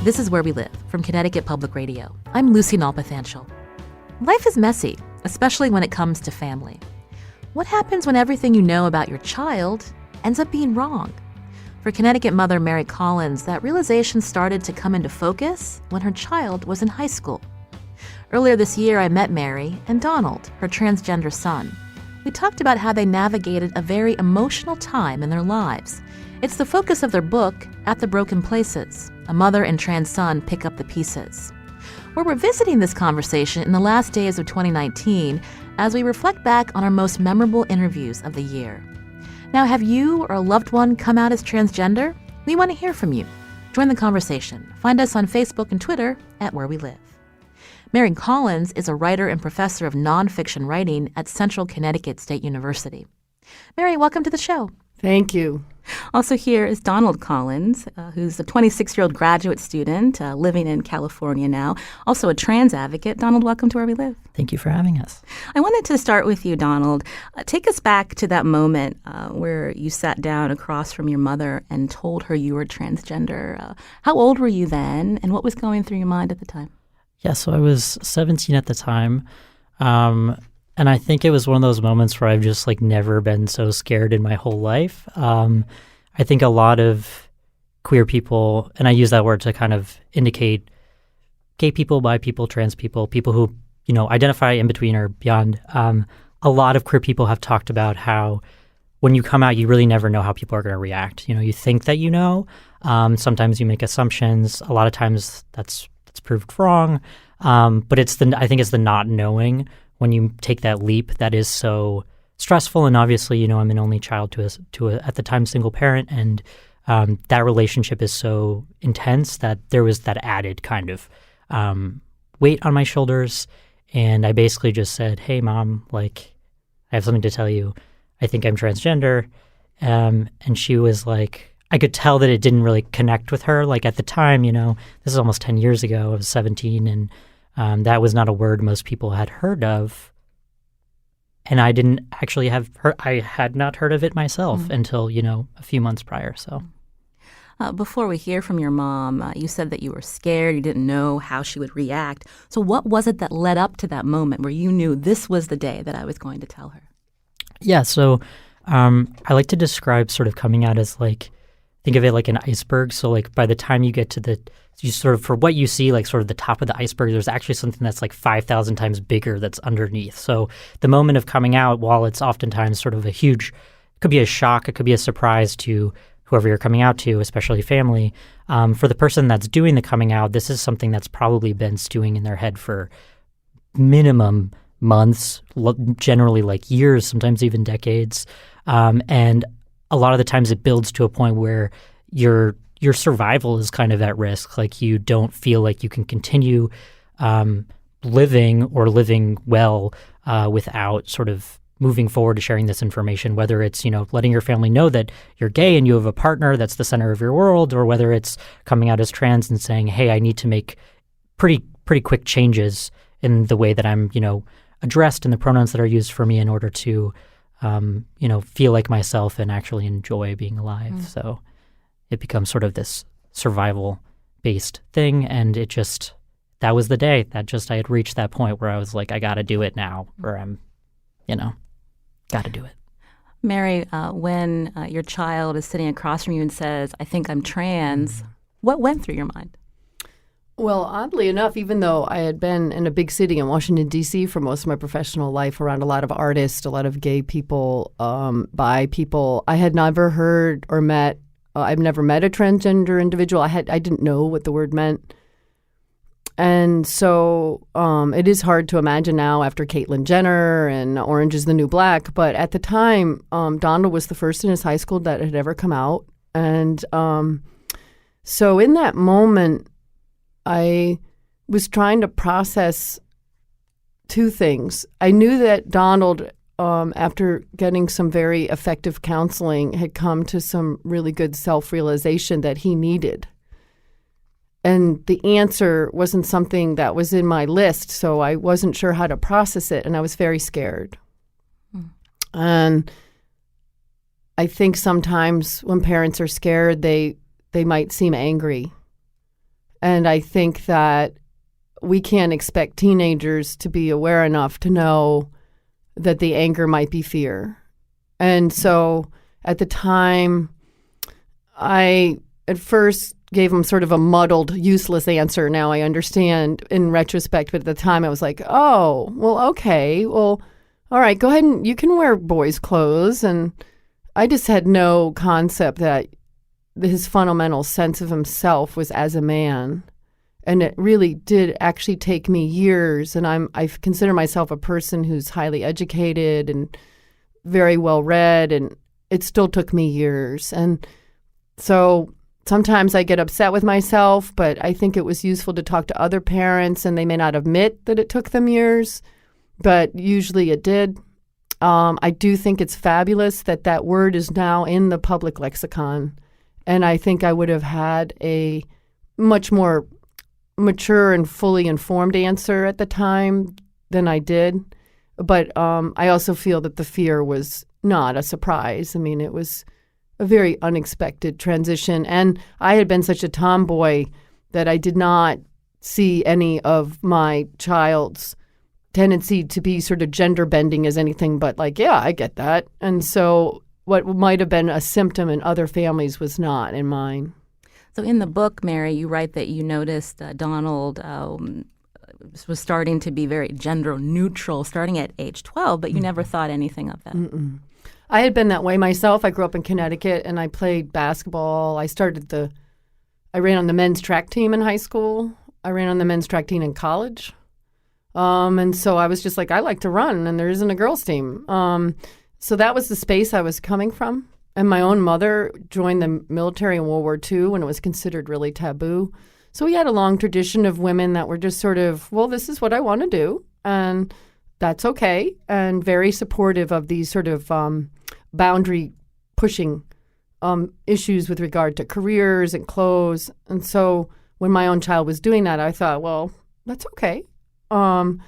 This is Where We Live from Connecticut Public Radio. I'm Lucy Nalpathanchel. Life is messy, especially when it comes to family. What happens when everything you know about your child ends up being wrong? For Connecticut mother Mary Collins, that realization started to come into focus when her child was in high school. Earlier this year, I met Mary and Donald, her transgender son. We talked about how they navigated a very emotional time in their lives. It's the focus of their book, At the Broken Places. A mother and trans son pick up the pieces. We're revisiting this conversation in the last days of 2019 as we reflect back on our most memorable interviews of the year. Now, have you or a loved one come out as transgender? We want to hear from you. Join the conversation. Find us on Facebook and Twitter at Where We Live. Mary Collins is a writer and professor of nonfiction writing at Central Connecticut State University. Mary, welcome to the show. Thank you. Also here is Donald Collins, who's a 26-year-old graduate student living in California now, also a trans advocate. Donald, welcome to Where We Live. Thank you for having us. I wanted to start with you, Donald. Take us back to that moment where you sat down across from your mother and told her you were transgender. How old were you then, and what was going through your mind at the time? Yeah, so I was 17 at the time. And I think it was one of those moments where I've just never been so scared in my whole life. I think a lot of queer people, and I use that word to kind of indicate gay people, bi people, trans people, people who, identify in between or beyond. A lot of queer people have talked about how when you come out, you really never know how people are going to react. You think that sometimes you make assumptions. A lot of times that's proved wrong. But I think it's the not knowing when you take that leap that is so stressful. And obviously, I'm an only child to a at the time single parent, and that relationship is so intense that there was that added kind of weight on my shoulders. And I basically just said, "Hey, Mom, I have something to tell you. I think I'm transgender." And she was like, I could tell that it didn't really connect with her. At the time, this is almost 10 years ago. I was 17, and that was not a word most people had heard of. And I didn't actually I had not heard of it myself until, a few months prior. So before we hear from your mom, you said that you were scared. You didn't know how she would react. So what was it that led up to that moment where you knew this was the day that I was going to tell her? Yeah, so I like to describe sort of coming out as think of it like an iceberg. So by the time you get to for what you see, sort of the top of the iceberg, there's actually something that's 5,000 times bigger that's underneath. So the moment of coming out, while it's oftentimes sort of it could be a shock, it could be a surprise to whoever you're coming out to, especially family. For the person that's doing the coming out, this is something that's probably been stewing in their head for minimum months, generally years, sometimes even decades. And a lot of the times it builds to a point where your survival is kind of at risk. You don't feel like you can continue living well without sort of moving forward to sharing this information, whether it's, letting your family know that you're gay and you have a partner that's the center of your world, or whether it's coming out as trans and saying, hey, I need to make pretty quick changes in the way that I'm, addressed and the pronouns that are used for me in order to feel like myself and actually enjoy being alive. So it becomes sort of this survival-based thing, and that was the day that I had reached that point where I was like, I got to do it now, or I'm, got to do it. Mary, when your child is sitting across from you and says, I think I'm trans, what went through your mind? Well, oddly enough, even though I had been in a big city in Washington, D.C. for most of my professional life around a lot of artists, a lot of gay people, bi people, I had never heard or met, I've never met a transgender individual. I didn't know what the word meant. And so it is hard to imagine now after Caitlyn Jenner and Orange is the New Black. But at the time, Donald was the first in his high school that had ever come out. And so in that moment, I was trying to process two things. I knew that Donald, after getting some very effective counseling, had come to some really good self-realization that he needed. And the answer wasn't something that was in my list, so I wasn't sure how to process it, and I was very scared. And I think sometimes when parents are scared, they might seem angry. And I think that we can't expect teenagers to be aware enough to know that the anger might be fear. And so at the time, I at first gave him sort of a muddled, useless answer. Now I understand in retrospect, but at the time I was like, oh, well, okay, well, all right, go ahead and you can wear boys' clothes. And I just had no concept that his fundamental sense of himself was as a man. And it really did actually take me years. And I consider myself a person who's highly educated and very well read. And it still took me years. And so sometimes I get upset with myself, but I think it was useful to talk to other parents, and they may not admit that it took them years, but usually it did. I do think it's fabulous that that word is now in the public lexicon. And I think I would have had a much more mature and fully informed answer at the time than I did. But I also feel that the fear was not a surprise. I mean, it was a very unexpected transition. And I had been such a tomboy that I did not see any of my child's tendency to be sort of gender bending as anything but like, yeah, I get that. And so what might have been a symptom in other families was not in mine. So in the book, Mary, you write that you noticed Donald was starting to be very gender neutral starting at age 12, but you never thought anything of that. Mm-mm. I had been that way myself. I grew up in Connecticut, and I played basketball. I ran on the men's track team in high school. I ran on the men's track team in college. And so I was just like, I like to run, and there isn't a girls' team. So that was the space I was coming from. And my own mother joined the military in World War II when it was considered really taboo. So we had a long tradition of women that were just sort of, well, this is what I want to do, and that's okay, and very supportive of these sort of boundary-pushing issues with regard to careers and clothes. And so when my own child was doing that, I thought, well, that's okay. And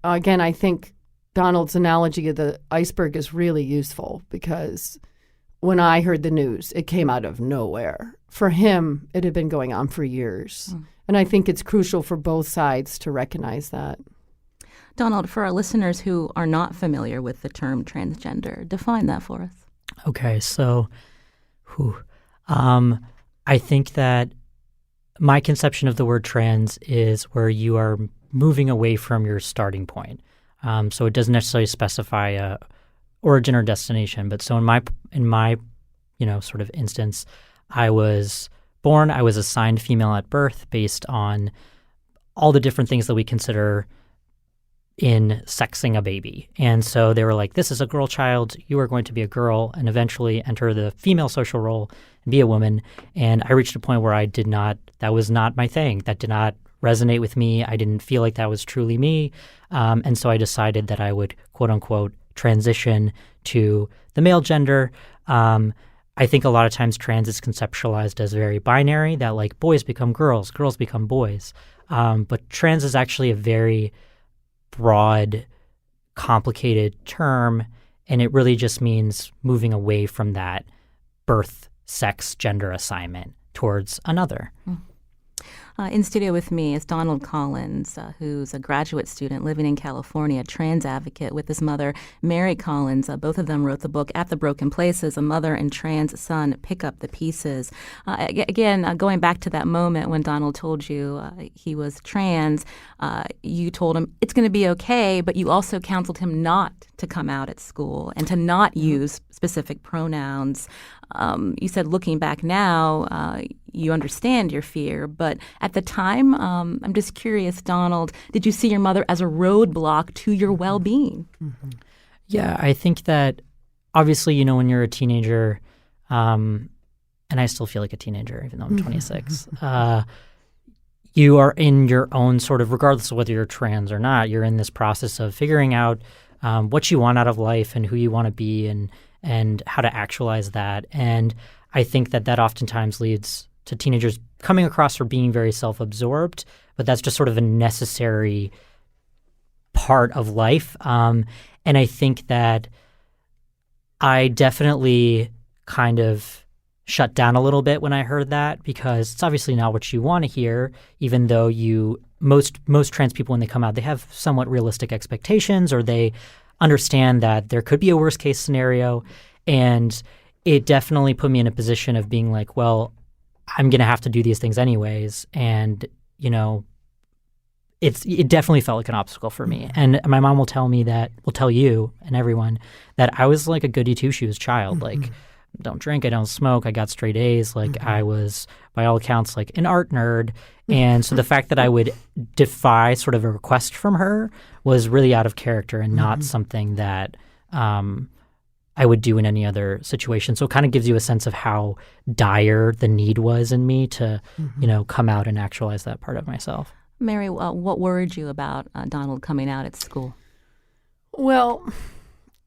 again, I think Donald's analogy of the iceberg is really useful because when I heard the news, it came out of nowhere. For him, it had been going on for years. And I think it's crucial for both sides to recognize that. Donald, for our listeners who are not familiar with the term transgender, define that for us. Okay, so I think that my conception of the word trans is where you are moving away from your starting point. So it doesn't necessarily specify a origin or destination. But so in my sort of instance, I was assigned female at birth based on all the different things that we consider in sexing a baby. And so they were like, this is a girl child, you are going to be a girl and eventually enter the female social role and be a woman. And I reached a point where that was not my thing. That did not resonate with me. I didn't feel like that was truly me. And so I decided that I would, quote unquote, transition to the male gender. I think a lot of times trans is conceptualized as very binary, that like boys become girls, girls become boys. But trans is actually a very broad, complicated term, and it really just means moving away from that birth, sex, gender assignment towards another. In studio with me is Donald Collins, who's a graduate student living in California, a trans advocate with his mother, Mary Collins. Both of them wrote the book At the Broken Places, A Mother and Trans Son Pick Up the Pieces. Again, going back to that moment when Donald told you he was trans, you told him it's going to be okay, but you also counseled him not to come out at school and to not use specific pronouns. You said looking back now, you understand your fear, but at the time, I'm just curious, Donald, did you see your mother as a roadblock to your well-being? Mm-hmm. Yeah, I think that obviously, when you're a teenager, and I still feel like a teenager even though I'm 26, you are in your own sort of, regardless of whether you're trans or not, you're in this process of figuring out what you want out of life and who you want to be and how to actualize that. And I think that oftentimes leads to teenagers coming across for being very self-absorbed, but that's just sort of a necessary part of life. And I think that I definitely kind of shut down a little bit when I heard that, because it's obviously not what you want to hear, even though most trans people, when they come out, they have somewhat realistic expectations, or they understand that there could be a worst case scenario. And it definitely put me in a position of being like, well, I'm going to have to do these things anyways. And, it definitely felt like an obstacle for me. And my mom will tell you and everyone that I was like a goody two-shoes child. Like, don't drink, I don't smoke, I got straight A's. Like, I was, by all accounts, like an art nerd. And so the fact that I would defy sort of a request from her was really out of character and not something that I would do in any other situation. So it kind of gives you a sense of how dire the need was in me to, come out and actualize that part of myself. Mary, what worried you about Donald coming out at school? Well,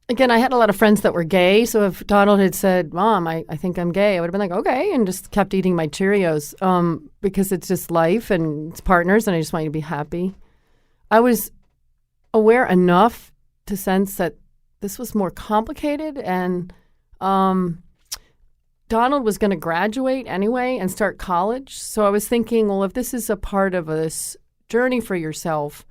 again, I had a lot of friends that were gay. So if Donald had said, Mom, I think I'm gay, I would have been like, okay, and just kept eating my Cheerios because it's just life and it's partners and I just want you to be happy. I was aware enough to sense that this was more complicated, and Donald was going to graduate anyway and start college. So I was thinking, well, if this is a part of this journey for yourself,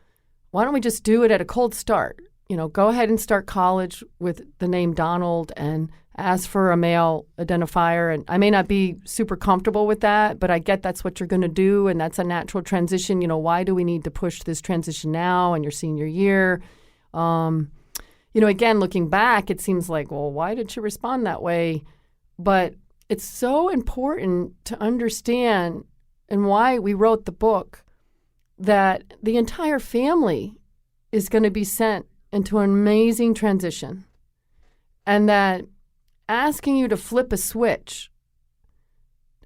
why don't we just do it at a cold start? Go ahead and start college with the name Donald and ask for a male identifier. And I may not be super comfortable with that, but I get that's what you're going to do, and that's a natural transition. Why do we need to push this transition now in your senior year? Again, looking back, it seems like, well, why did she respond that way? But it's so important to understand, and why we wrote the book, that the entire family is going to be sent into an amazing transition, and that asking you to flip a switch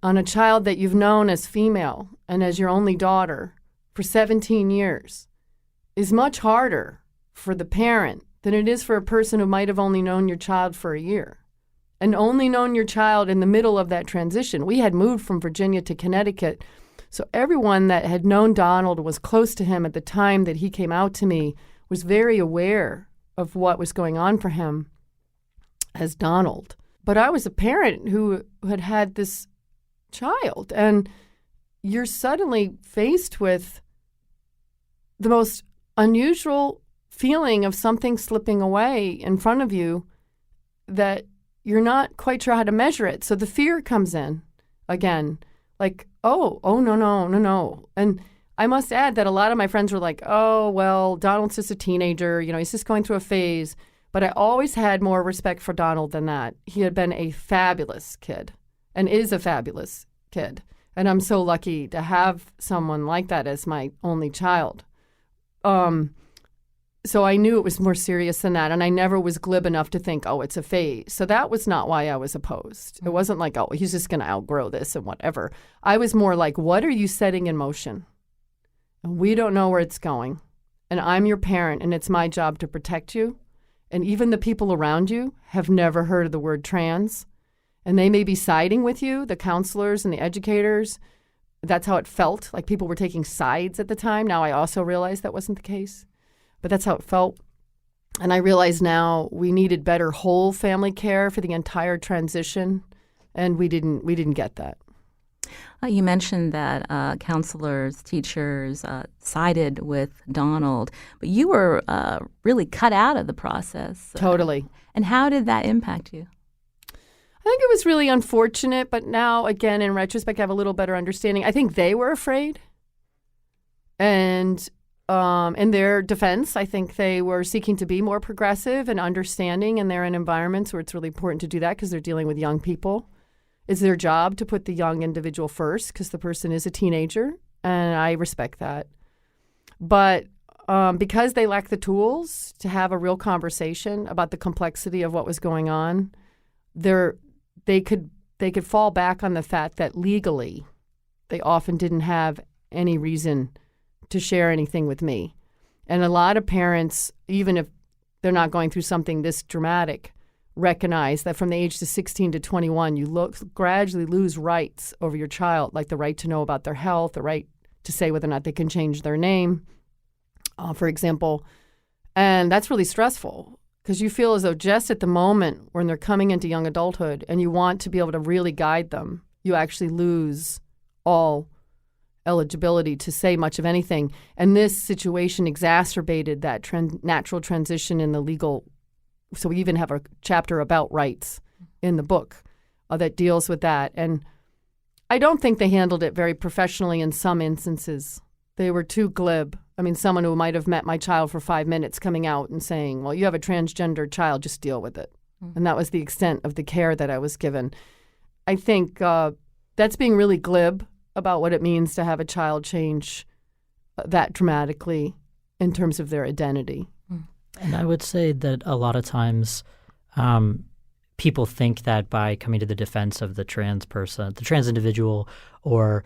on a child that you've known as female and as your only daughter for 17 years is much harder for the parent than it is for a person who might have only known your child for a year and only known your child in the middle of that transition. We had moved from Virginia to Connecticut, so everyone that had known Donald, was close to him at the time that he came out to me, was very aware of what was going on for him as Donald. But I was a parent who had had this child, and you're suddenly faced with the most unusual feeling of something slipping away in front of you that you're not quite sure how to measure it. So the fear comes in again, like, no. And I must add that a lot of my friends were like, oh, well, Donald's just a teenager. He's just going through a phase. But I always had more respect for Donald than that. He had been a fabulous kid and is a fabulous kid. And I'm so lucky to have someone like that as my only child. So I knew it was more serious than that. And I never was glib enough to think, oh, it's a phase. So that was not why I was opposed. It wasn't like, oh, he's just going to outgrow this and whatever. I was more like, what are you setting in motion? And we don't know where it's going. And I'm your parent, and it's my job to protect you. And even the people around you have never heard of the word trans. And they may be siding with you, the counselors and the educators. That's how it felt, like people were taking sides at the time. Now I also realize that wasn't the case. But that's how it felt. And I realize now we needed better whole family care for the entire transition, and we didn't get that. You mentioned that counselors, teachers sided with Donald, but you were really cut out of the process. Totally. And how did that impact you? I think it was really unfortunate, but now, again, in retrospect, I have a little better understanding. I think they were afraid. And in their defense, I think they were seeking to be more progressive and understanding, and they're in environments where it's really important to do that because they're dealing with young people. It's their job to put the young individual first because the person is a teenager, and I respect that. But because they lack the tools to have a real conversation about the complexity of what was going on, they could fall back on the fact that legally they often didn't have any reason to share anything with me. And a lot of parents, even if they're not going through something this dramatic, recognize that from the age of 16 to 21, you gradually lose rights over your child, like the right to know about their health, the right to say whether or not they can change their name, for example. And that's really stressful. because you feel as though just at the moment when they're coming into young adulthood and you want to be able to really guide them, you actually lose all eligibility to say much of anything. And this situation exacerbated that natural transition in the legal. So we even have a chapter about rights in the book that deals with that. And I don't think they handled it very professionally in some instances. They were too glib. I mean, someone who might have met my child for 5 minutes coming out and saying, well, you have a transgender child, just deal with it. Mm-hmm. And that was the extent of the care that I was given. I think that's being really glib about what it means to have a child change that dramatically in terms of their identity. And I would say that a lot of times people think that by coming to the defense of the trans person, the trans individual, or,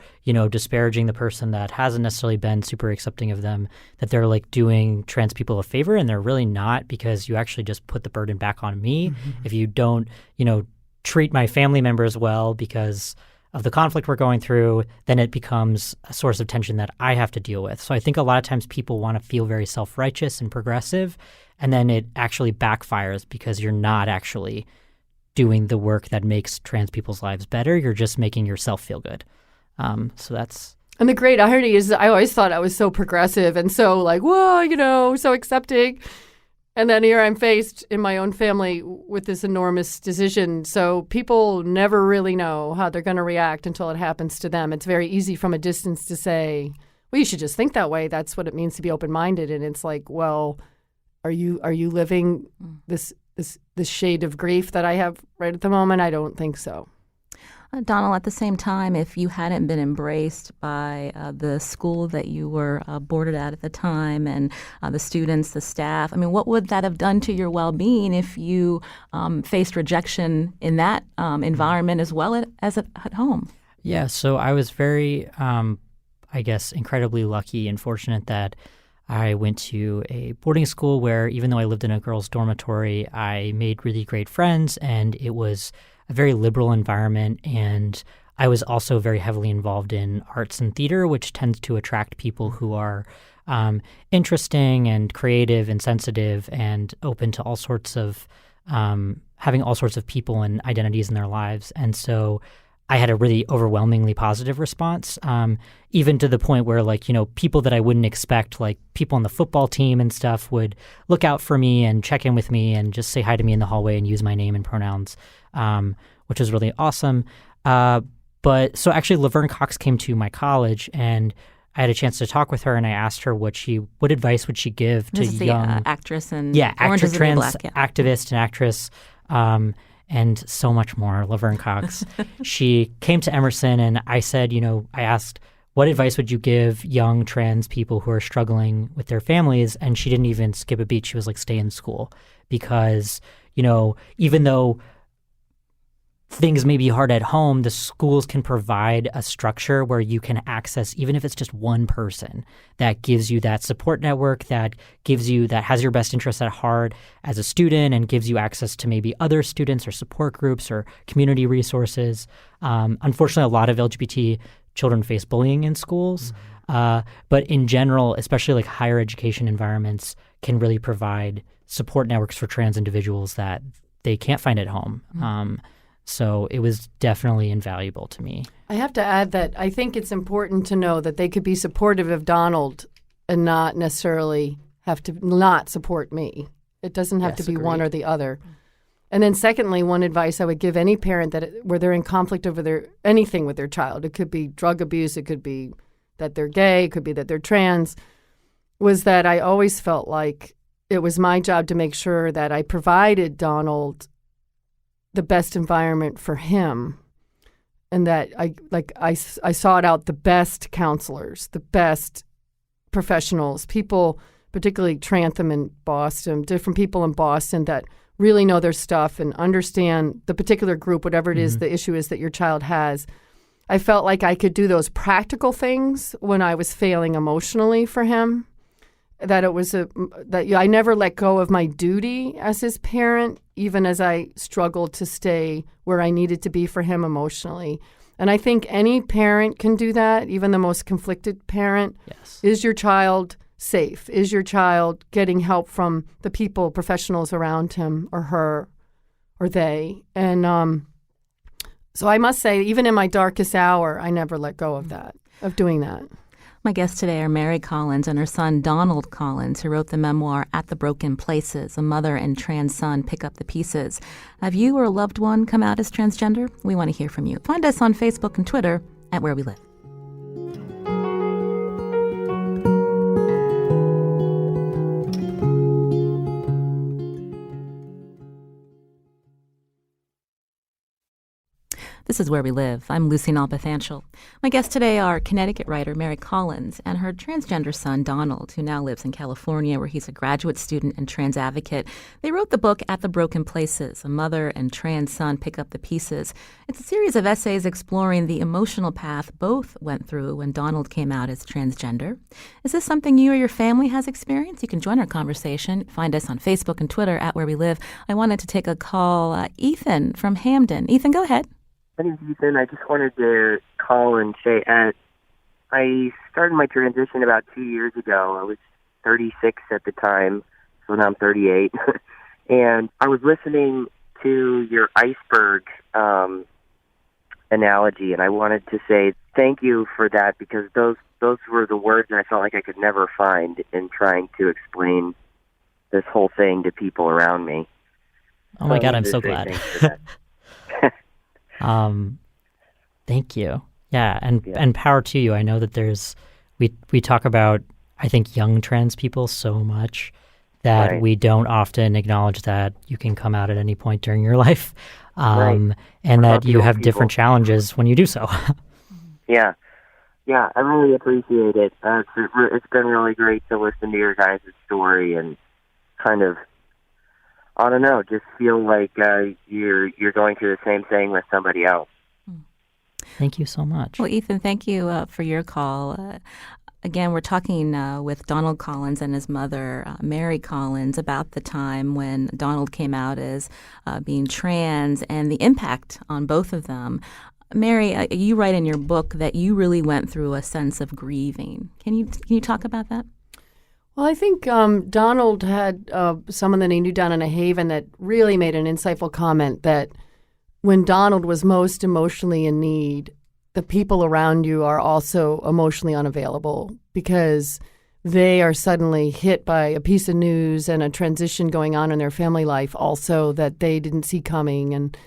disparaging the person that hasn't necessarily been super accepting of them, that they're like doing trans people a favor, and they're really not, because you actually just put the burden back on me. Mm-hmm. If you don't, treat my family members well because of the conflict we're going through, then it becomes a source of tension that I have to deal with. So I think a lot of times people want to feel very self-righteous and progressive, and then it actually backfires because you're not actually doing the work that makes trans people's lives better. You're just making yourself feel good. So that's... And the great irony is I always thought I was so progressive and so like, whoa, so accepting. And then here I'm faced in my own family with this enormous decision. So people never really know how they're going to react until it happens to them. It's very easy from a distance to say, well, you should just think that way. That's what it means to be open-minded. And it's like, well, are you living this shade of grief that I have right at the moment? I don't think so. Donald, at the same time, if you hadn't been embraced by the school that you were boarded at the time and the students, the staff, what would that have done to your well-being if you faced rejection in that environment as well as at home? Yeah, so I was very, incredibly lucky and fortunate that I went to a boarding school where, even though I lived in a girls' dormitory, I made really great friends, and it was a very liberal environment. And I was also very heavily involved in arts and theater, which tends to attract people who are interesting and creative and sensitive and open to all sorts of having all sorts of people and identities in their lives. And so I had a really overwhelmingly positive response, even to the point where, people that I wouldn't expect, like people on the football team and stuff, would look out for me and check in with me and just say hi to me in the hallway and use my name and pronouns, which was really awesome. But so actually Laverne Cox came to my college, and I had a chance to talk with her, and I asked her what advice would she give to young actress and actress, trans activist and actress. And so much more, Laverne Cox. She came to Emerson, and I said, I asked, what advice would you give young trans people who are struggling with their families? And she didn't even skip a beat. She was like, stay in school. Because, even though things may be hard at home, the schools can provide a structure where you can access, even if it's just one person, that gives you that support network, that has your best interests at heart as a student, and gives you access to maybe other students or support groups or community resources. Unfortunately, a lot of LGBT children face bullying in schools, but in general, especially like higher education environments, can really provide support networks for trans individuals that they can't find at home. So it was definitely invaluable to me. I have to add that I think it's important to know that they could be supportive of Donald and not necessarily have to not support me. It doesn't have to be one or the other. And then secondly, one advice I would give any parent where they're in conflict over anything with their child, it could be drug abuse, it could be that they're gay, it could be that they're trans, was that I always felt like it was my job to make sure that I provided Donald the best environment for him, and that I sought out the best counselors, the best professionals, people, particularly Trantham in Boston, different people in Boston that really know their stuff and understand the particular group, whatever it is the issue is that your child has. I felt like I could do those practical things when I was failing emotionally for him, that it was I never let go of my duty as his parent, even as I struggled to stay where I needed to be for him emotionally. And I think any parent can do that, even the most conflicted parent. Yes. Is your child safe? Is your child getting help from the people, professionals around him or her or they? And so I must say, even in my darkest hour, I never let go of that, of doing that. My guests today are Mary Collins and her son Donald Collins, who wrote the memoir At the Broken Places, A Mother and Trans Son Pick Up the Pieces. Have you or a loved one come out as transgender? We want to hear from you. Find us on Facebook and Twitter at Where We Live. This is Where We Live. I'm Lucy Nalpathanchel. My guests today are Connecticut writer Mary Collins and her transgender son Donald, who now lives in California, where he's a graduate student and trans advocate. They wrote the book At the Broken Places, A Mother and Trans Son Pick Up the Pieces. It's a series of essays exploring the emotional path both went through when Donald came out as transgender. Is this something you or your family has experienced? You can join our conversation. Find us on Facebook and Twitter at Where We Live. I wanted to take a call. Ethan from Hamden. Ethan, go ahead. My name's Ethan. I just wanted to call and say I started my transition about 2 years ago. I was 36 at the time, so now I'm 38. And I was listening to your iceberg analogy, and I wanted to say thank you for that, because those were the words that I felt like I could never find in trying to explain this whole thing to people around me. Oh my God, I'm so glad. Thank you. Yeah, and power to you. I know that we talk about, I think, young trans people so much that Right. we don't often acknowledge that you can come out at any point during your life, Right. and Or that not you young have people. different challenges when you do so. Yeah, I really appreciate it. It's been really great to listen to your guys' story and kind of, I don't know, just feel like you're going through the same thing with somebody else. Thank you so much. Well, Ethan, thank you for your call. Again, we're talking with Donald Collins and his mother, Mary Collins, about the time when Donald came out as being trans and the impact on both of them. Mary, you write in your book that you really went through a sense of grieving. Can you talk about that? Well, I think Donald had someone that he knew down in a Haven that really made an insightful comment that when Donald was most emotionally in need, the people around you are also emotionally unavailable because they are suddenly hit by a piece of news and a transition going on in their family life also that they didn't see coming, and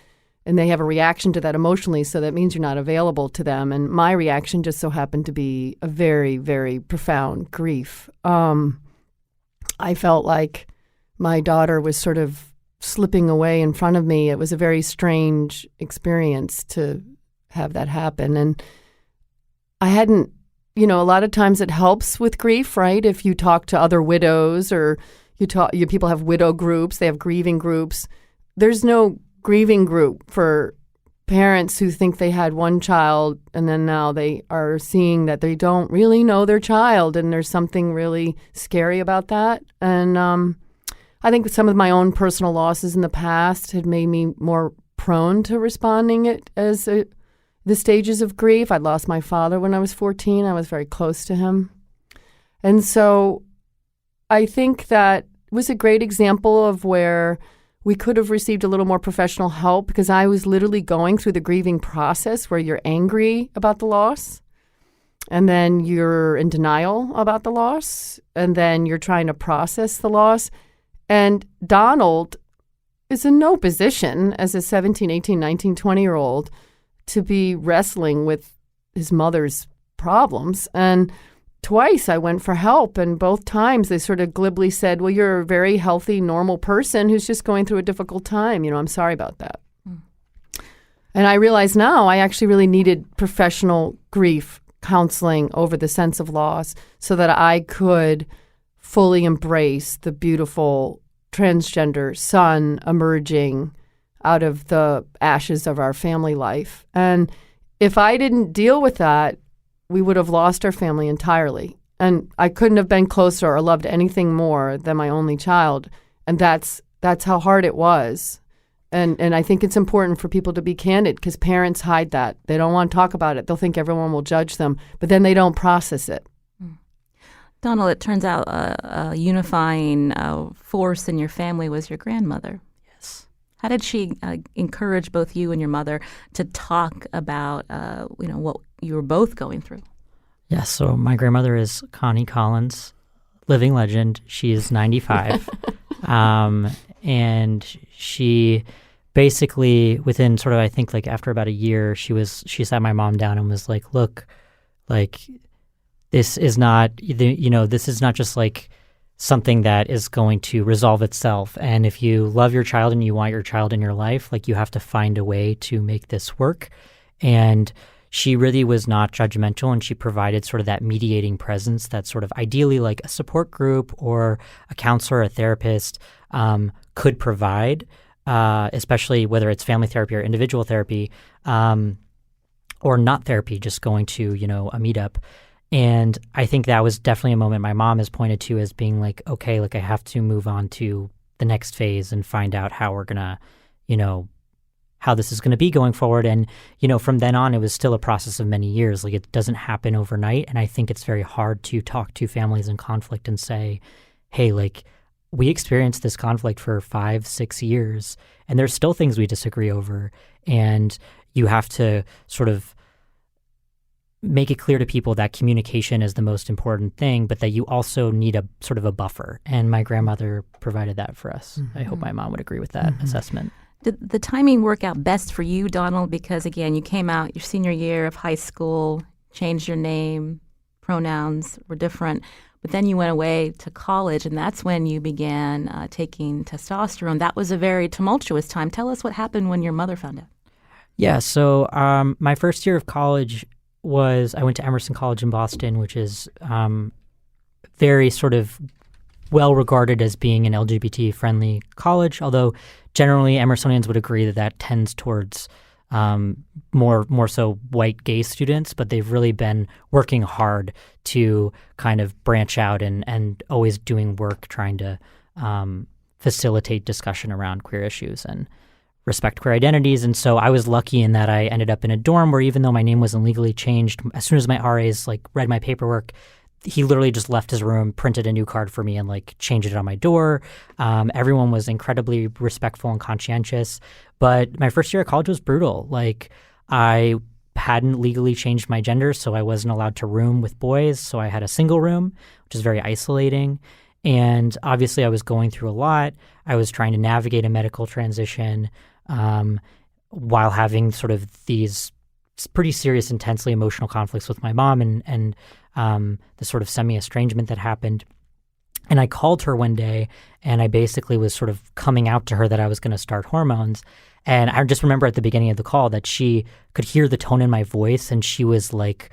they have a reaction to that emotionally, so that means you're not available to them. And my reaction just so happened to be a very, very profound grief. I felt like my daughter was sort of slipping away in front of me. It was a very strange experience to have that happen. And I hadn't, a lot of times it helps with grief, right? If you talk to other widows or people have widow groups, they have grieving groups. There's no grieving group for parents who think they had one child and then now they are seeing that they don't really know their child, and there's something really scary about that. And I think some of my own personal losses in the past had made me more prone to responding it as the stages of grief. I lost my father when I was 14. I was very close to him. And so I think that was a great example of where we could have received a little more professional help, because I was literally going through the grieving process where you're angry about the loss, and then you're in denial about the loss, and then you're trying to process the loss. And Donald is in no position as a 17, 18, 19, 20-year-old to be wrestling with his mother's problems. And twice I went for help, and both times they sort of glibly said, well, you're a very healthy, normal person who's just going through a difficult time. I'm sorry about that. And I realize now I actually really needed professional grief counseling over the sense of loss so that I could fully embrace the beautiful transgender son emerging out of the ashes of our family life. And if I didn't deal with that, we would have lost our family entirely. And I couldn't have been closer or loved anything more than my only child. And that's how hard it was. And I think it's important for people to be candid, because parents hide that. They don't want to talk about it. They'll think everyone will judge them, but then they don't process it. Donald, it turns out a unifying force in your family was your grandmother. Yes. How did she encourage both you and your mother to talk about, what you were both going through? Yeah, so my grandmother is Connie Collins, living legend. She is 95. And she basically, within sort of, I think, like after about a year, she sat my mom down and was like, look, like, this is not, this is not just like something that is going to resolve itself. And if you love your child and you want your child in your life, like, you have to find a way to make this work. And she really was not judgmental, and she provided sort of that mediating presence that sort of ideally like a support group or a counselor, a therapist could provide, especially whether it's family therapy or individual therapy or not therapy, just going to, a meetup. And I think that was definitely a moment my mom has pointed to as being like, okay, like, I have to move on to the next phase and find out how we're going to, how this is going to be going forward. And, from then on, it was still a process of many years. Like, it doesn't happen overnight. And I think it's very hard to talk to families in conflict and say, hey, like, we experienced this conflict for 5-6 years, and there's still things we disagree over. And you have to sort of make it clear to people that communication is the most important thing, but that you also need a sort of a buffer. And my grandmother provided that for us. I hope my mom would agree with that assessment. Did the timing work out best for you, Donald? Because, again, you came out your senior year of high school, changed your name, pronouns were different, but then you went away to college, and that's when you began taking testosterone. That was a very tumultuous time. Tell us what happened when your mother found out. Yeah, so my first year of college I went to Emerson College in Boston, which is very sort of well regarded as being an LGBT-friendly college, although generally Emersonians would agree that that tends towards more so white gay students, but they've really been working hard to kind of branch out and always doing work trying to facilitate discussion around queer issues and respect queer identities. And so I was lucky in that I ended up in a dorm where, even though my name wasn't legally changed, as soon as my RAs like read my paperwork, he literally just left his room, printed a new card for me, and like changed it on my door. Everyone was incredibly respectful and conscientious. But my first year at college was brutal. Like, I hadn't legally changed my gender, so I wasn't allowed to room with boys. So I had a single room, which is very isolating. And obviously I was going through a lot. I was trying to navigate a medical transition while having sort of these pretty serious, intensely emotional conflicts with my mom and the sort of semi-estrangement that happened. And I called her one day, and I basically was sort of coming out to her that I was going to start hormones. And I just remember at the beginning of the call that she could hear the tone in my voice, and she was like,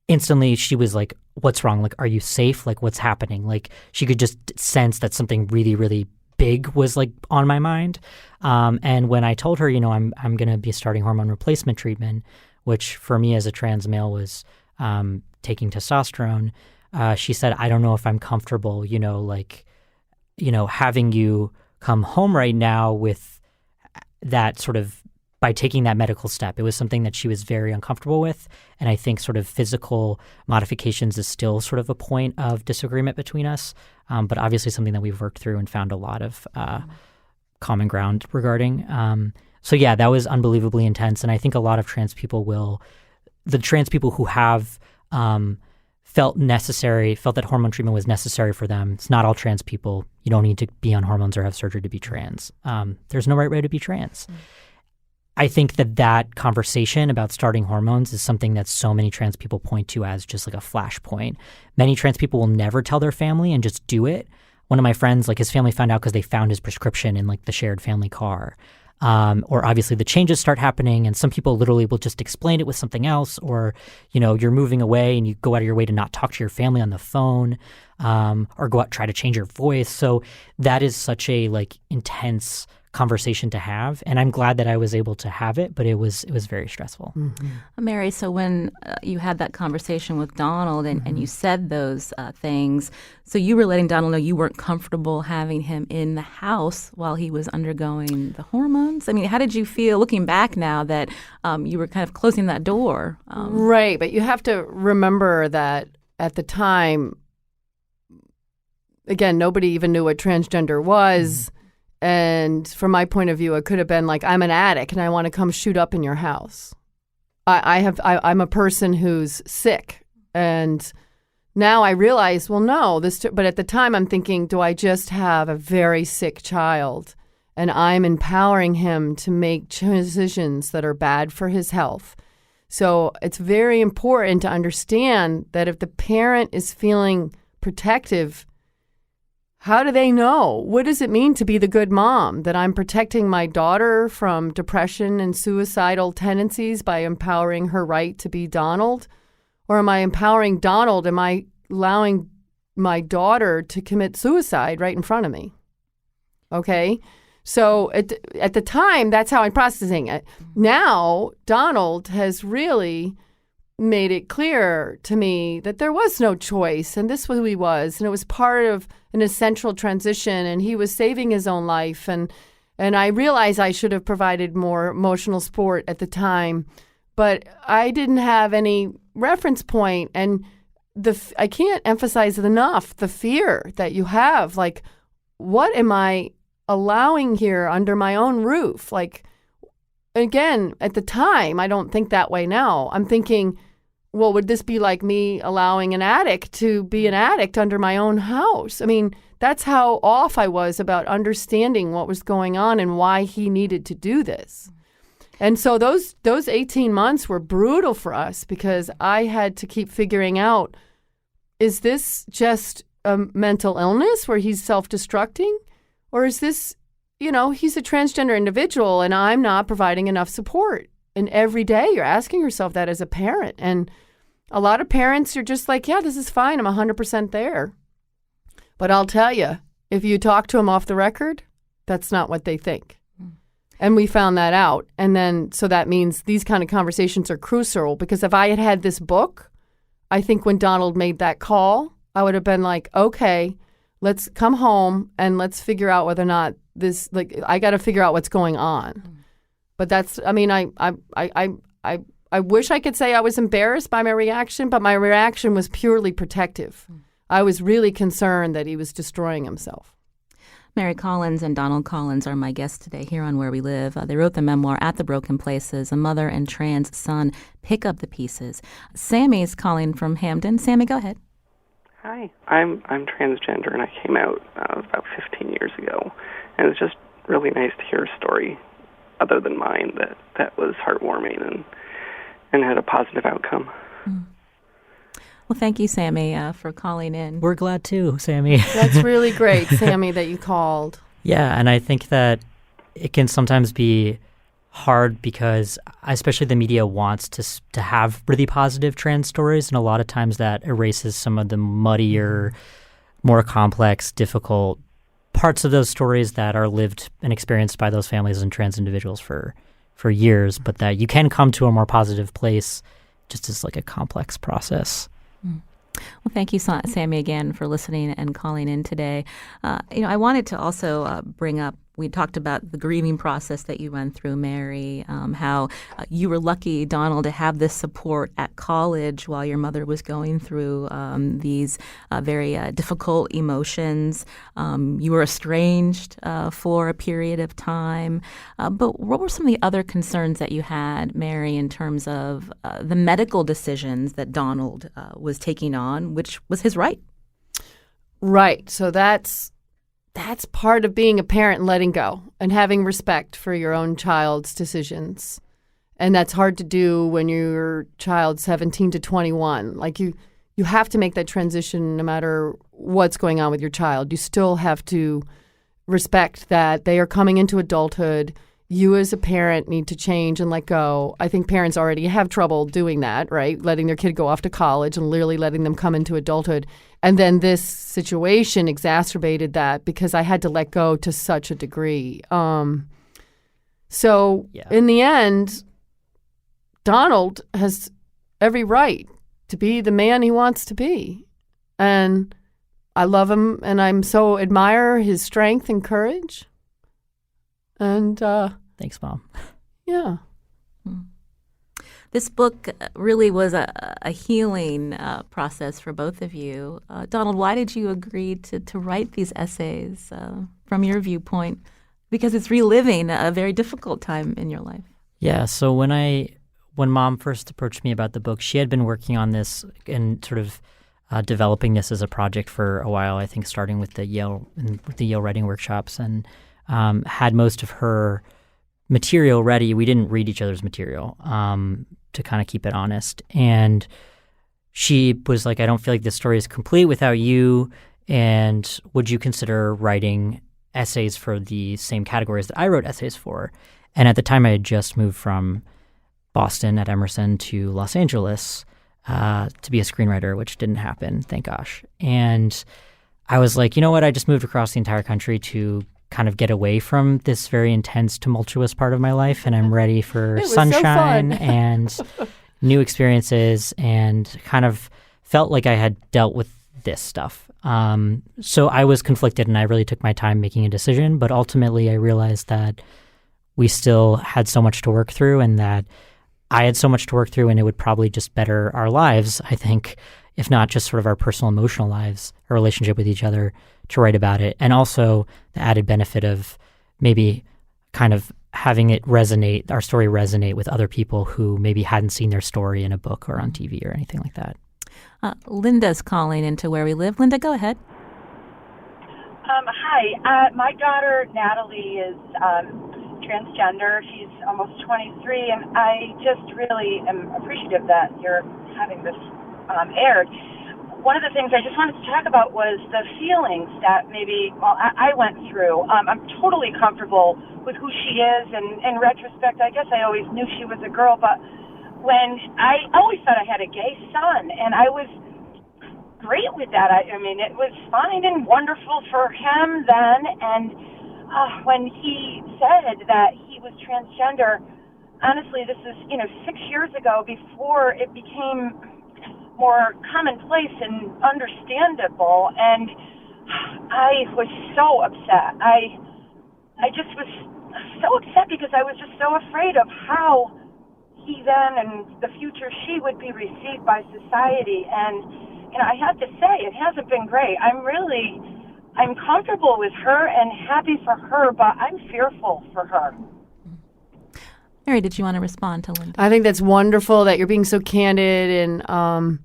instantly, she was like, what's wrong? Like, are you safe? Like, what's happening? Like, she could just sense that something really, really big was like on my mind. And when I told her, I'm going to be starting hormone replacement treatment, which for me as a trans male was taking testosterone, she said, I don't know if I'm comfortable, having you come home right now with that sort of, by taking that medical step. It was something that she was very uncomfortable with. And I think sort of physical modifications is still sort of a point of disagreement between us, but obviously something that we've worked through and found a lot of common ground regarding. So yeah, that was unbelievably intense. And I think a lot of trans people the trans people who have felt that hormone treatment was necessary for them. It's not all trans people. You don't need to be on hormones or have surgery to be trans. There's no right way to be trans. I think that conversation about starting hormones is something that so many trans people point to as just like a flashpoint. Many trans people will never tell their family and just do it. One of my friends, like his family found out because they found his prescription in like the shared family car. Or obviously the changes start happening, and some people literally will just explain it with something else, or, you're moving away and you go out of your way to not talk to your family on the phone, or go out, try to change your voice. So that is such a like intense conversation to have, and I'm glad that I was able to have it, but it was very stressful. Mary, so when you had that conversation with Donald and you said those things, so you were letting Donald know you weren't comfortable having him in the house while he was undergoing the hormones? I mean, how did you feel looking back now that you were kind of closing that door? Right, but you have to remember that at the time, again, nobody even knew what transgender was. And from my point of view, it could have been like, I'm an addict and I want to come shoot up in your house. I'm a person who's sick. And now I realize, well, no, but at the time I'm thinking, do I just have a very sick child and I'm empowering him to make decisions that are bad for his health? So it's very important to understand that if the parent is feeling protective, how do they know? What does it mean to be the good mom? That I'm protecting my daughter from depression and suicidal tendencies by empowering her right to be Donald? Or am I empowering Donald? Am I allowing my daughter to commit suicide right in front of me? Okay? So at the time, that's how I'm processing it. Now, Donald has really made it clear to me that there was no choice, and this was who he was, and it was part of an essential transition, and he was saving his own life. And I realized I should have provided more emotional support at the time, but I didn't have any reference point. And I can't emphasize it enough, the fear that you have, like, what am I allowing here under my own roof? Like, again, at the time, I don't think that way now. I'm thinking, well, would this be like me allowing an addict to be an addict under my own house? I mean, that's how off I was about understanding what was going on and why he needed to do this. And so those 18 months were brutal for us because I had to keep figuring out, is this just a mental illness where he's self-destructing? Or is this, he's a transgender individual and I'm not providing enough support? And every day you're asking yourself that as a parent. And a lot of parents, you're just like, yeah, this is fine. I'm 100% there. But I'll tell you, if you talk to them off the record, that's not what they think. And we found that out. And then, so that means these kind of conversations are crucial, because if I had had this book, I think when Donald made that call, I would have been like, okay, let's come home and let's figure out whether or not this, like, I got to figure out what's going on. But that's, I mean, I wish I could say I was embarrassed by my reaction, but my reaction was purely protective. I was really concerned that he was destroying himself. Mary Collins and Donald Collins are my guests today here on Where We Live. They wrote the memoir, At the Broken Places, A Mother and Trans Son Pick Up the Pieces. Sammy's calling from Hamden. Sammy, go ahead. Hi, I'm transgender, and I came out about 15 years ago, and it's just really nice to hear a story other than mine that was heartwarming and had a positive outcome. Well, thank you, Sammy, for calling in. We're glad too, Sammy. That's really great, Sammy, that you called. Yeah, and I think that it can sometimes be hard because especially the media wants to have really positive trans stories, and a lot of times that erases some of the muddier, more complex, difficult parts of those stories that are lived and experienced by those families and trans individuals for years, but that you can come to a more positive place just as like a complex process. Well, thank you, Sammy, again for listening and calling in today. I wanted to also bring up, we talked about the grieving process that you went through, Mary, how you were lucky, Donald, to have this support at college while your mother was going through these very difficult emotions. You were estranged for a period of time. But what were some of the other concerns that you had, Mary, in terms of the medical decisions that Donald was taking on, which was his right? Right. So that's part of being a parent and letting go and having respect for your own child's decisions. And that's hard to do when your child's 17 to 21. Like you have to make that transition no matter what's going on with your child. You still have to respect that they are coming into adulthood. You as a parent need to change and let go. I think parents already have trouble doing that, right? Letting their kid go off to college and literally letting them come into adulthood. And then this situation exacerbated that because I had to let go to such a degree. In the end, Donald has every right to be the man he wants to be. And I love him, and I'm so admire his strength and courage. And thanks, Mom. Yeah. This book really was a healing process for both of you. Donald, why did you agree to write these essays from your viewpoint? Because it's reliving a very difficult time in your life. Yeah, so when Mom first approached me about the book, she had been working on this and sort of developing this as a project for a while, I think starting with the Yale writing workshops, and had most of her material ready. We didn't read each other's material to kind of keep it honest. And she was like, I don't feel like this story is complete without you, and would you consider writing essays for the same categories that I wrote essays for? And at the time, I had just moved from Boston at Emerson to Los Angeles to be a screenwriter, which didn't happen, thank gosh. And I was like, you know what? I just moved across the entire country to kind of get away from this very intense, tumultuous part of my life, and I'm ready for sunshine and new experiences, and kind of felt like I had dealt with this stuff. So I was conflicted, and I really took my time making a decision, but ultimately I realized that we still had so much to work through, and that I had so much to work through, and it would probably just better our lives, I think, if not just sort of our personal emotional lives, our relationship with each other, to write about it. And also the added benefit of maybe kind of having it resonate, our story resonate with other people who maybe hadn't seen their story in a book or on TV or anything like that. Linda's calling into Where We Live. Linda, go ahead. Hi. My daughter, Natalie, is transgender. She's almost 23, and I just really am appreciative that you're having this aired. One of the things I just wanted to talk about was the feelings that I went through. I'm totally comfortable with who she is, and in retrospect, I guess I always knew she was a girl, but when I always thought I had a gay son, and I was great with that. I mean, it was fine and wonderful for him then, and when he said that he was transgender, honestly, this is, 6 years ago, before it became more commonplace and understandable, and I was so upset. I just was so upset because I was just so afraid of how he then and the future she would be received by society. And I have to say, it hasn't been great. I'm comfortable with her and happy for her, but I'm fearful for her. Mary, did you want to respond to Linda? I think that's wonderful that you're being so candid, and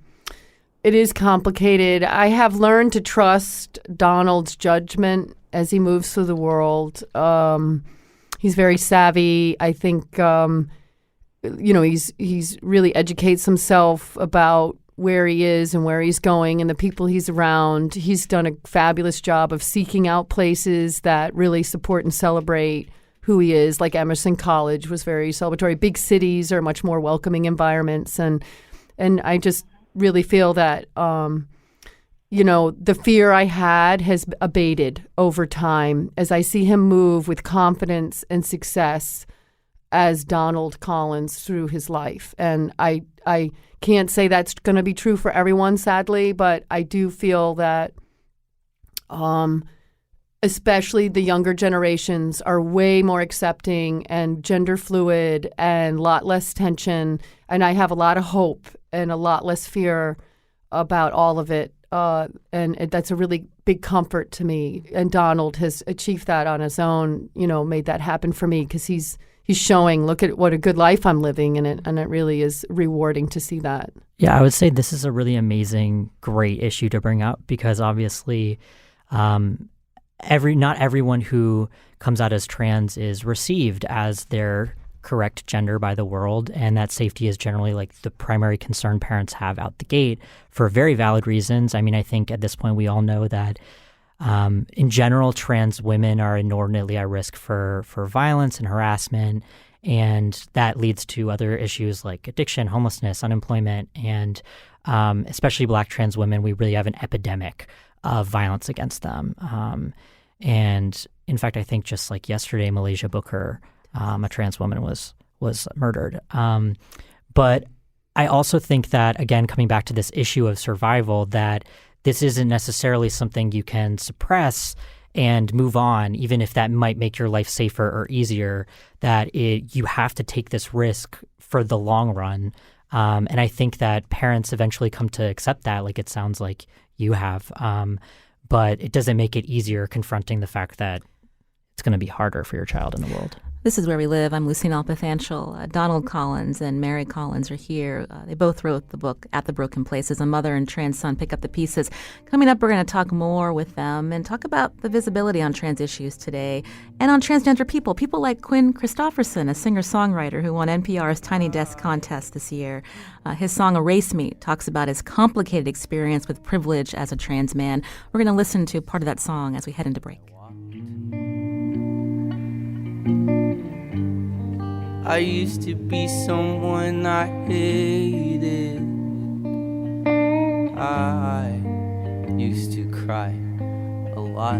it is complicated. I have learned to trust Donald's judgment as he moves through the world. He's very savvy. I think, he's really educates himself about where he is and where he's going and the people he's around. He's done a fabulous job of seeking out places that really support and celebrate who he is, like Emerson College was very celebratory. Big cities are much more welcoming environments. And I just really feel that, the fear I had has abated over time as I see him move with confidence and success as Donald Collins through his life. And I can't say that's going to be true for everyone, sadly, but I do feel that especially the younger generations are way more accepting and gender fluid and a lot less tension. And I have a lot of hope and a lot less fear about all of it. And that's a really big comfort to me. And Donald has achieved that on his own, made that happen for me because he's showing, look at what a good life I'm living, and it really is rewarding to see that. Yeah, I would say this is a really amazing, great issue to bring up because obviously not everyone who comes out as trans is received as their correct gender by the world, and that safety is generally like the primary concern parents have out the gate for very valid reasons. I mean, I think at this point we all know that in general, trans women are inordinately at risk for violence and harassment, and that leads to other issues like addiction, homelessness, unemployment, and especially Black trans women, we really have an epidemic of violence against them. And in fact, I think just like yesterday, Malaysia Booker, a trans woman, was murdered. But I also think that, again, coming back to this issue of survival, that this isn't necessarily something you can suppress and move on, even if that might make your life safer or easier, that you have to take this risk for the long run. And I think that parents eventually come to accept that, like it sounds like you have. But it doesn't make it easier confronting the fact that it's going to be harder for your child in the world. This is Where We Live. I'm Lucy Nalpathanchel. Donald Collins and Mary Collins are here. They both wrote the book At the Broken Places, A Mother and Trans Son Pick Up the Pieces. Coming up, we're going to talk more with them and talk about the visibility on trans issues today and on transgender people. People like Quinn Christopherson, a singer-songwriter who won NPR's Tiny Desk contest this year. His song Erase Me talks about his complicated experience with privilege as a trans man. We're going to listen to part of that song as we head into break. I used to be someone I hated. I used to cry a lot.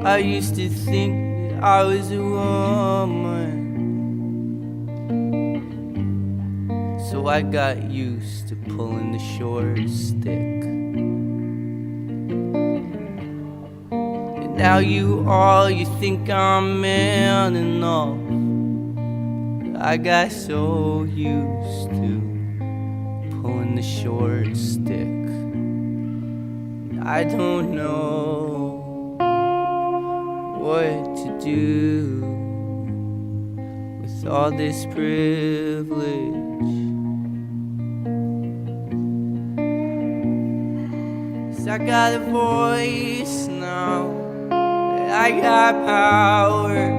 I used to think that I was a woman. So I got used to pulling the short stick. Now you think I'm man enough. I got so used to pulling the short stick. I don't know what to do with all this privilege. 'Cause I got a voice now, I got power,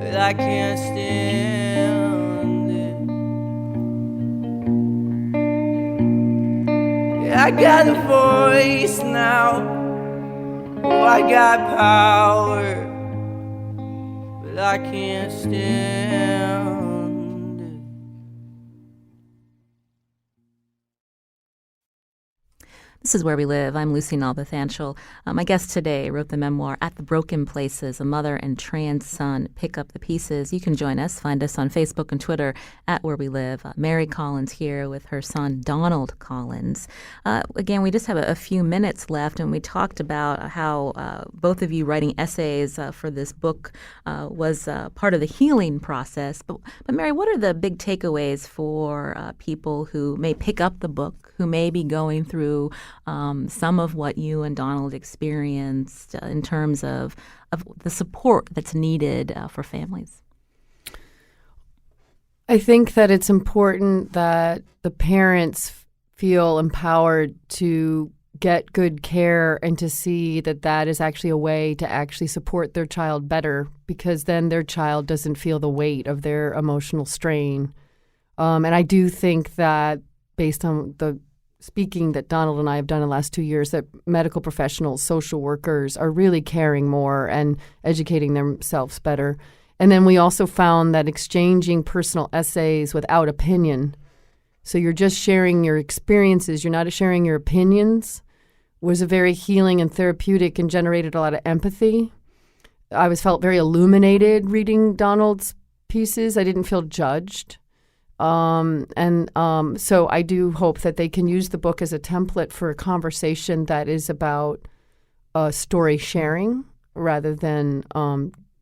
but I can't stand it. Yeah, I got a voice now, oh, I got power, but I can't stand it. This is Where We Live. I'm Lucy Nalpathanchel. My guest today wrote the memoir At the Broken Places, A Mother and Trans Son Pick Up the Pieces. You can join us. Find us on Facebook and Twitter at Where We Live. Mary Collins here with her son, Donald Collins. Again, we just have a few minutes left, and we talked about how both of you writing essays for this book was part of the healing process. But Mary, what are the big takeaways for people who may pick up the book, who may be going through some of what you and Donald experienced in terms of the support that's needed for families? I think that it's important that the parents feel empowered to get good care and to see that that is actually a way to actually support their child better, because then their child doesn't feel the weight of their emotional strain. And I do think that based on the speaking that Donald and I have done in the last 2 years, that medical professionals, social workers are really caring more and educating themselves better. And then we also found that exchanging personal essays without opinion, so you're just sharing your experiences, you're not sharing your opinions, was a very healing and therapeutic and generated a lot of empathy. I felt very illuminated reading Donald's pieces. I didn't feel judged. So I do hope that they can use the book as a template for a conversation that is about story sharing rather than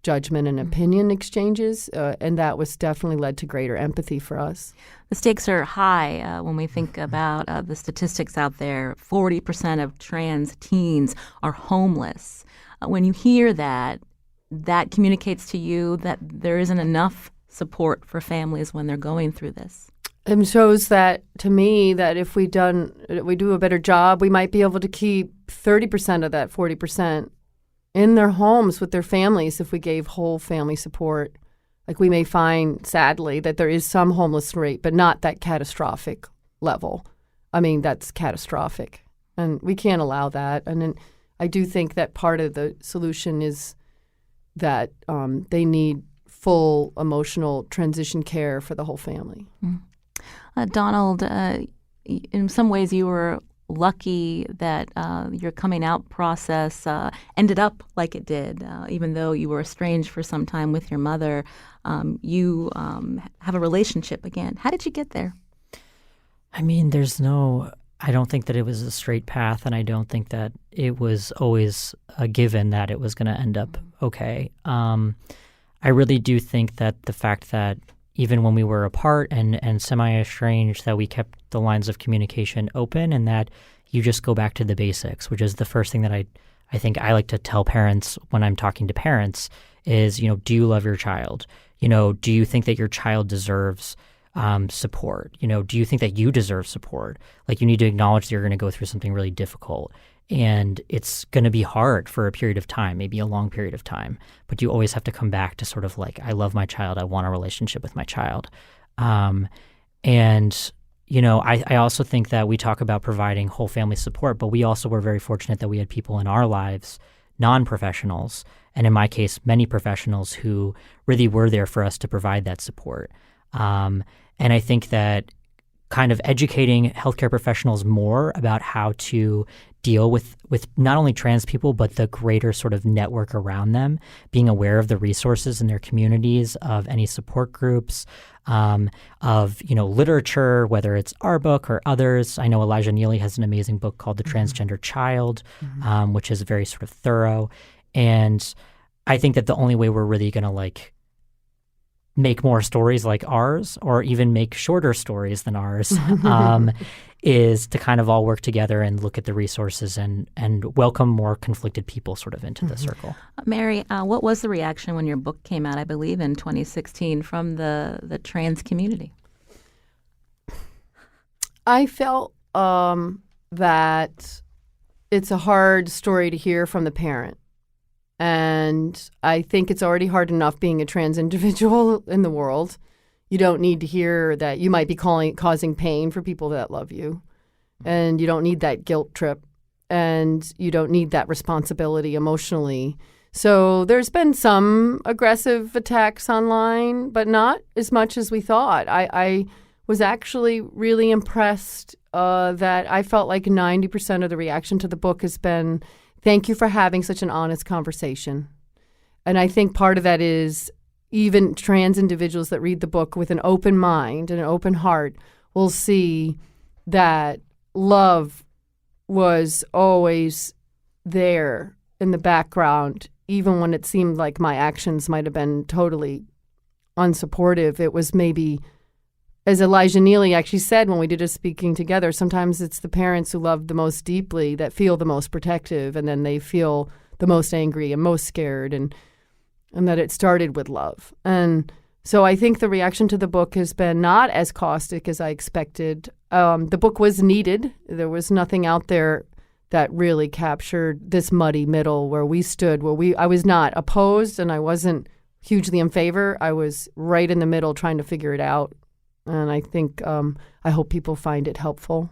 judgment and opinion exchanges. And that was definitely led to greater empathy for us. The stakes are high when we think about the statistics out there. 40% of trans teens are homeless. When you hear that, that communicates to you that there isn't enough support for families when they're going through this. It shows that, to me, that if we do a better job, we might be able to keep 30% of that 40% in their homes with their families if we gave whole family support. Like, we may find, sadly, that there is some homeless rate, but not that catastrophic level. I mean, that's catastrophic, and we can't allow that. And then I do think that part of the solution is that they need full emotional transition care for the whole family. Donald, in some ways you were lucky that your coming out process ended up like it did. Even though you were estranged for some time with your mother, you have a relationship again. How did you get there? I mean, I don't think that it was a straight path, and I don't think that it was always a given that it was going to end up okay. I really do think that the fact that even when we were apart and semi-estranged, that we kept the lines of communication open, and that you just go back to the basics, which is the first thing that I think I like to tell parents when I'm talking to parents is, do you love your child? Do you think that your child deserves support? Do you think that you deserve support? Like, you need to acknowledge that you're going to go through something really difficult, and it's going to be hard for a period of time, maybe a long period of time. But you always have to come back to sort of like, I love my child. I want a relationship with my child. I also think that we talk about providing whole family support, but we also were very fortunate that we had people in our lives, non-professionals, and in my case, many professionals who really were there for us to provide that support. And I think that kind of educating healthcare professionals more about how to deal with not only trans people, but the greater sort of network around them, being aware of the resources in their communities, of any support groups, of literature, whether it's our book or others. I know Elijah Neely has an amazing book called The Transgender Child, which is very sort of thorough. And I think that the only way we're really going to make more stories like ours, or even make shorter stories than ours, is to kind of all work together and look at the resources and welcome more conflicted people sort of into the circle. Mary, what was the reaction when your book came out, I believe, in 2016 from the trans community? I felt that it's a hard story to hear from the parent. And I think it's already hard enough being a trans individual in the world. You don't need to hear that you might be causing pain for people that love you. And you don't need that guilt trip. And you don't need that responsibility emotionally. So there's been some aggressive attacks online, but not as much as we thought. I was actually really impressed that I felt like 90% of the reaction to the book has been, thank you for having such an honest conversation. And I think part of that is even trans individuals that read the book with an open mind and an open heart will see that love was always there in the background, even when it seemed like my actions might have been totally unsupportive. It was maybe, as Elijah Neely actually said when we did a speaking together, sometimes it's the parents who love the most deeply that feel the most protective, and then they feel the most angry and most scared, and that it started with love. And so I think the reaction to the book has been not as caustic as I expected. The book was needed. There was nothing out there that really captured this muddy middle where we stood, I was not opposed and I wasn't hugely in favor. I was right in the middle trying to figure it out. And I think I hope people find it helpful.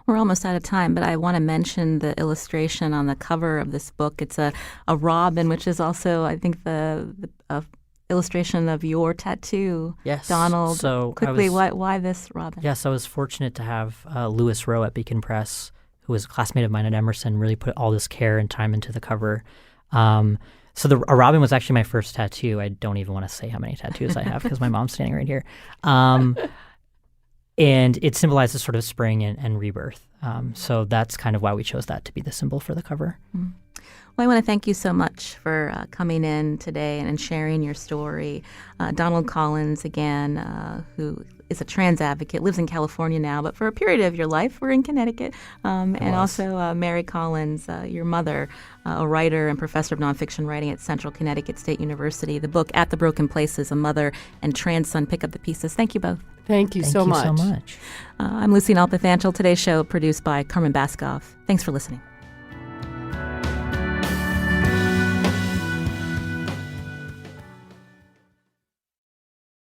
We're almost out of time, but I want to mention the illustration on the cover of this book. It's a robin, which is also, I think, the illustration of your tattoo. Yes. Donald, so quickly, why this robin? Yes, I was fortunate to have Louis Rowe at Beacon Press, who was a classmate of mine at Emerson, really put all this care and time into the cover. So a robin was actually my first tattoo. I don't even want to say how many tattoos I have because my mom's standing right here. And it symbolizes sort of spring and rebirth. So that's kind of why we chose that to be the symbol for the cover. Mm. Well, I want to thank you so much for coming in today and sharing your story. Donald Collins, again, who is a trans advocate, lives in California now, but for a period of your life, we're in Connecticut. And also Mary Collins, your mother, a writer and professor of nonfiction writing at Central Connecticut State University. The book, At the Broken Places, A Mother and Trans Son Pick Up the Pieces. Thank you both. Thank you so much. Thank you so much. I'm Lucy Nalpathanchel. Today's show produced by Carmen Baskoff. Thanks for listening.